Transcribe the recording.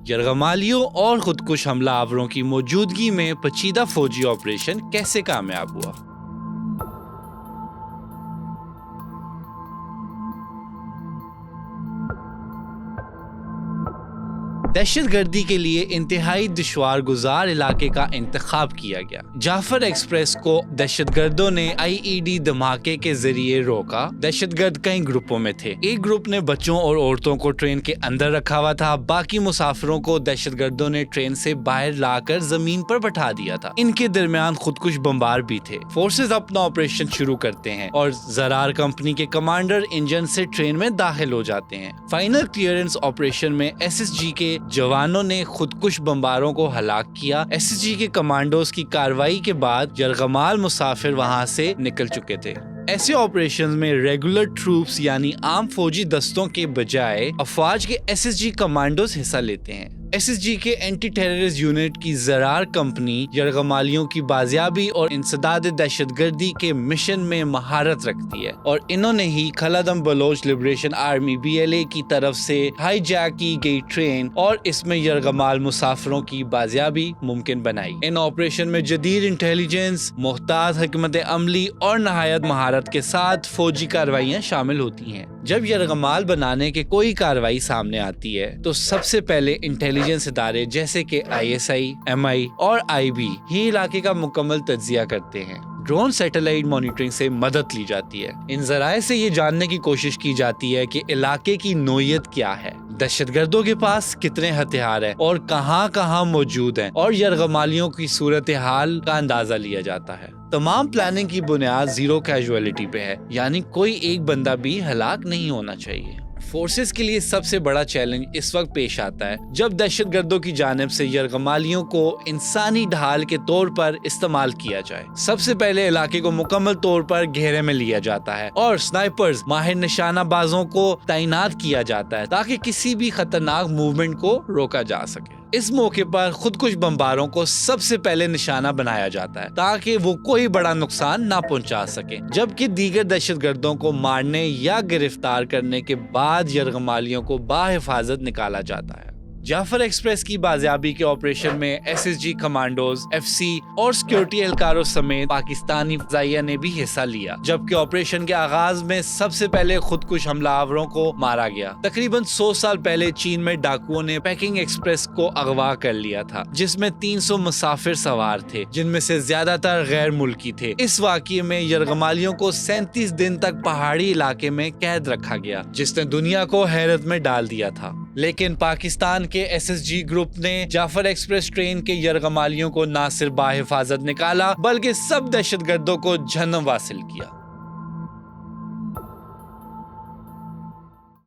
یرغمالیوں اور خودکش حملہ آوروں کی موجودگی میں پیچیدہ فوجی آپریشن کیسے کامیاب ہوا؟ دہشت گردی کے لیے انتہائی دشوار گزار علاقے کا انتخاب کیا گیا۔ جعفر ایکسپریس کو دہشت گردوں نے IED دھماکے کے ذریعے روکا۔ دہشت گرد کئی گروپوں میں تھے۔ ایک گروپ نے بچوں اور عورتوں کو ٹرین کے اندر رکھا ہوا تھا، باقی مسافروں کو دہشت گردوں نے ٹرین سے باہر لا کر زمین پر بٹھا دیا تھا۔ ان کے درمیان خودکش بمبار بھی تھے۔ فورسز اپنا آپریشن شروع کرتے ہیں اور زرار کمپنی کے کمانڈر انجن سے ٹرین میں داخل ہو جاتے ہیں۔ فائنل کلیئرنس آپریشن میں SSG کے جوانوں نے خودکش بمباروں کو ہلاک کیا۔ SSG کے کمانڈوز کی کارروائی کے بعد یرغمال مسافر وہاں سے نکل چکے تھے۔ ایسے آپریشنز میں ریگولر ٹروپس یعنی عام فوجی دستوں کے بجائے افواج کے SSG کمانڈوز حصہ لیتے ہیں۔ SSG کے اینٹی ٹیررسٹ یونٹ کی زرار کمپنی یرغمالیوں کی بازیابی اور انسداد دہشت گردی کے مشن میں مہارت رکھتی ہے، اور انہوں نے ہی خلادم بلوچ لبریشن آرمی BLA کی طرف سے ہائی جیک کی گئی ٹرین اور اس میں یرغمال مسافروں کی بازیابی ممکن بنائی۔ ان آپریشن میں جدید انٹیلیجنس، محتاط حکمت عملی اور نہایت مہارت کے ساتھ فوجی کارروائیاں شامل ہوتی ہیں۔ جب یرغمال بنانے کے کوئی کارروائی سامنے آتی ہے تو سب سے پہلے انٹیلیجنس ادارے جیسے کہ ISI، MI اور IB ہی علاقے کا مکمل تجزیہ کرتے ہیں۔ ڈرون سیٹلائٹ مانیٹرنگ سے مدد لی جاتی ہے۔ ان ذرائع سے یہ جاننے کی کوشش کی جاتی ہے کہ علاقے کی نوعیت کیا ہے، دہشت گردوں کے پاس کتنے ہتھیار ہیں اور کہاں کہاں موجود ہیں، اور یرغمالیوں کی صورتحال کا اندازہ لیا جاتا ہے۔ تمام پلاننگ کی بنیاد زیرو کیجویلٹی پہ ہے، یعنی کوئی ایک بندہ بھی ہلاک نہیں ہونا چاہیے۔ فورسز کے لیے سب سے بڑا چیلنج اس وقت پیش آتا ہے جب دہشت گردوں کی جانب سے یرغمالیوں کو انسانی ڈھال کے طور پر استعمال کیا جائے۔ سب سے پہلے علاقے کو مکمل طور پر گھیرے میں لیا جاتا ہے اور سنائپرز، ماہر نشانہ بازوں کو تعینات کیا جاتا ہے تاکہ کسی بھی خطرناک موومنٹ کو روکا جا سکے۔ اس موقع پر خودکش بمباروں کو سب سے پہلے نشانہ بنایا جاتا ہے تاکہ وہ کوئی بڑا نقصان نہ پہنچا سکیں، جبکہ دیگر دہشت گردوں کو مارنے یا گرفتار کرنے کے بعد یرغمالیوں کو بحفاظت نکالا جاتا ہے۔ جعفر ایکسپریس کی بازیابی کے آپریشن میں SSG کمانڈوز، FC اور سیکیورٹی اہلکاروں سمیت پاکستانی فضائیہ نے بھی حصہ لیا، جبکہ آپریشن کے آغاز میں سب سے پہلے خودکش حملہ آوروں کو مارا گیا۔ تقریباً 100 سال پہلے چین میں ڈاکوؤں نے پیکنگ ایکسپریس کو اغوا کر لیا تھا، جس میں 300 مسافر سوار تھے، جن میں سے زیادہ تر غیر ملکی تھے۔ اس واقعے میں یرغمالیوں کو 37 دن تک پہاڑی علاقے میں قید رکھا گیا، جس نے دنیا کو حیرت میں ڈال دیا تھا۔ لیکن پاکستان کے SSG گروپ نے جعفر ایکسپریس ٹرین کے یرغمالیوں کو نہ صرف بحفاظت نکالا بلکہ سب دہشت گردوں کو جہنم واصل کیا۔